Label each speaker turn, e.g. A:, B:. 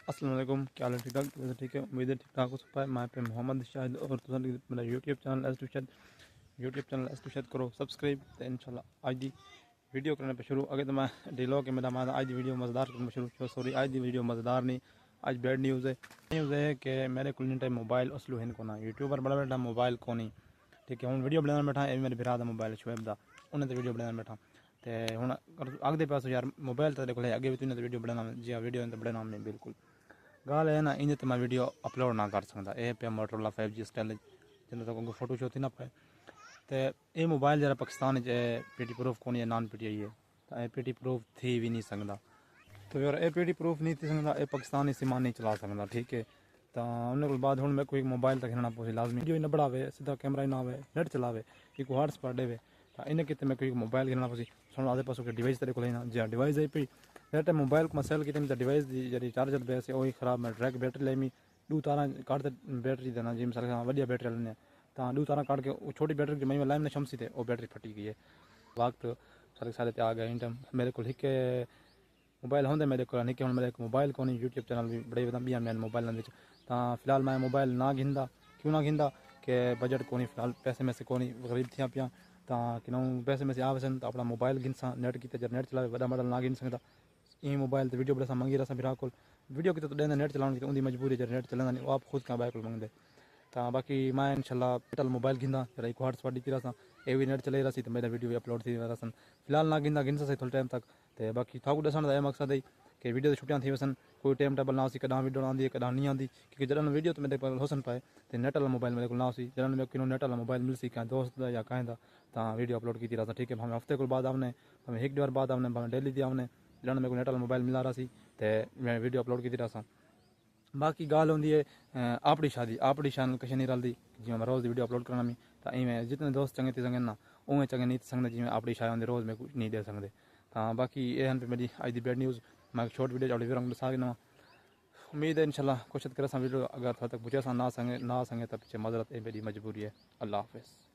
A: السلام علیکم، کیا حال ہے؟ ٹھیک ٹھاک؟ ٹھیک ہے، امید ہے ٹھیک ٹھاک ہو سکتا ہے. میں پہ محمد شاہد اور میرا یوٹیوب چینل ایس ٹو شاید کرو سبسکرائب. تو انشاءاللہ آج دی ویڈیو کرنے پہ شروع اگر تو میں ڈیلو کہ میرا آج دی ویڈیو مزدار کرنا شروع سوری آج دی ویڈیو مزدار نہیں. آج بیڈ نیوز ہے کہ میرے کو ٹائم موبائل اسلو ہن کو یوٹیوبر بڑا بیٹھا موبائل کو نہیں. ٹھیک ہے، ہوں ویڈیو بنانا بیٹھا میرے برا دا موبائل شعیب دا انہیں تو ویڈیو بنانا بیٹھا. تو ہوں اگتے پاس یار موبائل تو دیکھو اگے بھی تو ویڈیو بنانا جی ویڈیو بنانا نہیں. بالکل گال ہے نا ان میں ویڈیو اپلوڈ نہ کر سکتا. یہ پہ موٹرولا 5G اسٹائل جن تک فوٹو شو تھی نہ پائے. تو یہ موبائل جا پاکستان پی ٹی پروف کون ہے نان پی ٹی آئی ہے. تو یہ پی ٹی پروف تھی بھی نہیں سکتا. تو یار یہ پی ٹی پروف نہیں تھی سکتا. یہ پاکستانی سیما نہیں چلا سکتا. ٹھیک ہے، تو انہوں کے بعد ہوں میں کوئی موبائل تک گھننا پوسی لازمی ویڈیو نہ بڑھاوے سیدھا کیمرہ نہ آئے نیٹ چلاوے ایک ہاٹسپاٹ دے. تو انہیں کتنے میں کوئی موبائل گھننا پوسی سن آدھے پاسوں کے ڈیوائس تیرے کو لینا جی ڈیوائس آئی پی ریٹ موبائل کو مسائل کی ڈیوائس جی چارجر بے سے وہی خراب میں ڈائریکٹ بیٹری لے می دو تارہ کاٹ بیٹری دینا جی مثال وڈیا بیٹری لینے تو دو تارہ کاٹ کے چھوٹی بیٹری میں لائم نے شمسی تھے وہ بیٹری پھٹی گئی ہے. وقت سارے سارے آ گئے ٹائم میرے کو ایک موبائل ہوندے میرے کو نہیں کہ میرے موبائل کو نہیں یوٹیوب چینل بھی بڑے بھی میں موبائل تو فی الحال میں موبائل نہ گھندا کیوں نہ گھندا کہ بجٹ کو نہیں فی الحال پیسے میں سے کو نہیں غریب تھیا پیا تو کہ پیسے میں سے آ وسن تو اپنا موبائل گھنسا نیٹ کی جب نیٹ چلا بڑا ماڈل نہ گھن سکتا. یہ موبائل تو ویڈیو بڑا سا منگی رہا برا کو ویڈیو کی تو دینا نیٹ چلانے کی ان کی مجبوری ہے نیٹ چلانا نہیں وہ آپ خود کا بائک منگ دے. تو باقی میں انشاءاللہ پیٹل موبائل گھندا ایک ہاٹسپاٹ دیتی رہا اے بھی نیٹ چلائی رہا تو میرا ویڈیو اپلوڈ تھی رہا سن. فی الحال نہ گھندا گھن سا تھوڑے ٹائم تک. تو باقی تھوڑا ڈسن کا یہ مقصد ہے کہ ویڈیو چھٹیاں تھی وسن کوئی ٹائم ٹیبل نہ سی کڈاں ویڈیو آتی ہے کڈاں نہیں آتی کیونکہ جب ویڈیو تو میرے پاس حسن پائے تو نیٹ والا موبائل میرے کو نہ سی جب میں نیٹ والا موبائل مل سی کہیں دوست یا کہیں تو ویڈیو اپلوڈ کی رہا. ٹھیک ہے، ہمیں ہفتے کو بعد آنے ہمیں ایک ڈیور بعد آنے ڈیلی دی آنے جہاں میرے کو نیٹ والا موبائل ملا رہا سی تو میں ویڈیو اپلوڈ کی رہا. باقی گال ہوندی ہے اپنی شان کچھ نہیں رلتی جی میں روز ویڈیو اپلوڈ کرنا تو میں جتنے دوست چنگے تھی سکیں نا اوے چنگے نہیں تھی سکتے جی میں اپنی شاید روز میں کچھ نہیں دے سکتے. تو باقی یہ پہ میری اج دی بیڈ نیوز میں ایک شارٹ ویڈیو چاڑی رنگ دسا نا امید ہے انشاءاللہ کوشش کرے ویڈیو اگر تھوڑا تک پوچھے نہ سنگے تو پیچھے معذرت ہے میری مجبوری ہے. اللہ حافظ.